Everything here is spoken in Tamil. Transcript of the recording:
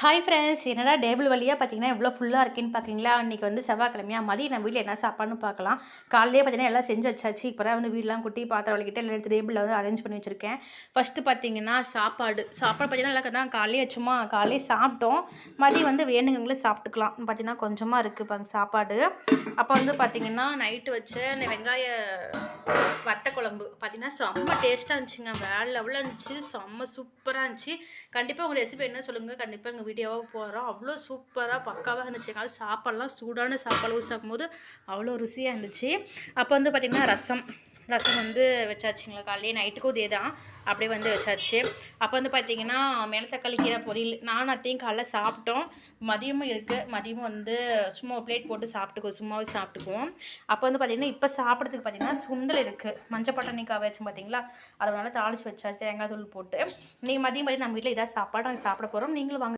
ஹாய் ஃப்ரெண்ட்ஸ், என்னடா டேபிள் வழியா பார்த்தீங்கன்னா எவ்வளோ ஃபுல்லாக இருக்குன்னு பார்க்குறீங்களா? அன்றைக்கி வந்து செவ்வாய்க்கிழமையா மதியம் நம்ம வீட்டில் என்ன சாப்பாடுன்னு பார்க்கலாம். காலையிலேயே பார்த்தீங்கன்னா எல்லாம் செஞ்சு வச்சாச்சு. இப்போ தான் வந்து வீடெலாம் கூட்டி பாத்திரம் விளக்கிட்டு எல்லாம் எடுத்து டேபிளில் வந்து அரேஞ்ச் பண்ணி வச்சுருக்கேன். ஃபஸ்ட்டு பார்த்தீங்கன்னா சாப்பாடு பார்த்தீங்கன்னா எல்லாம் தான் காலையிலே வச்சுமா காலையிலே சாப்பிட்டோம். மதியம் வந்து வேணுங்கவங்களே சாப்பிட்டுக்கலாம். பார்த்தீங்கன்னா கொஞ்சமாக இருக்குது பாருங்க சாப்பாடு. அப்போ வந்து பார்த்தீங்கன்னா நைட்டு வச்ச இந்த வெங்காய வத்த குழம்பு பார்த்தீங்கன்னா செம்ம டேஸ்ட்டாக இருந்துச்சுங்க. வேறு லெவலில் இருந்துச்சு. செம்ம சூப்பராக இருந்துச்சு. கண்டிப்பாக உங்கள் ரெசிபி என்ன சொல்லுங்கள். கண்டிப்பாக எங்கள் வீடியோவாக போடுறோம். அவ்வளோ சூப்பராக பக்காவாக இருந்துச்சுங்க. அது சாப்பாடுலாம் சூடான சாப்பாடு சாப்பிடும்போது அவ்வளோ ருசியாக இருந்துச்சு. அப்போ வந்து பார்த்திங்கன்னா ரசம் வந்து வச்சாச்சுங்களா. காலையிலே நைட்டுக்கும் இதே தான் அப்படியே வந்து வச்சாச்சு. அப்போ வந்து பார்த்திங்கன்னா தக்காளி கீரை பொரியல் நானும் அத்தையும் காலைல சாப்பிட்டோம். மதியமும் இருக்குது. மதியமும் வந்து சும்மா பிளேட் போட்டு சும்மாவே சாப்பிட்டுக்குவோம். அப்போ வந்து பார்த்திங்கன்னா இப்போ சாப்பிட்றதுக்கு பார்த்திங்கன்னா சுண்டல் இருக்குது. மஞ்சள் பட்டாணிக்காய் வச்சு பார்த்திங்களா, அதனால தாளித்து வச்சாச்சு தேங்காய் தூள் போட்டு. இன்றைக்கி மதியம் பார்த்திங்கன்னா நம்ம வீட்டில் இதாக சாப்பாடு நாங்கள் சாப்பிட போகிறோம். நீங்களும் வாங்க.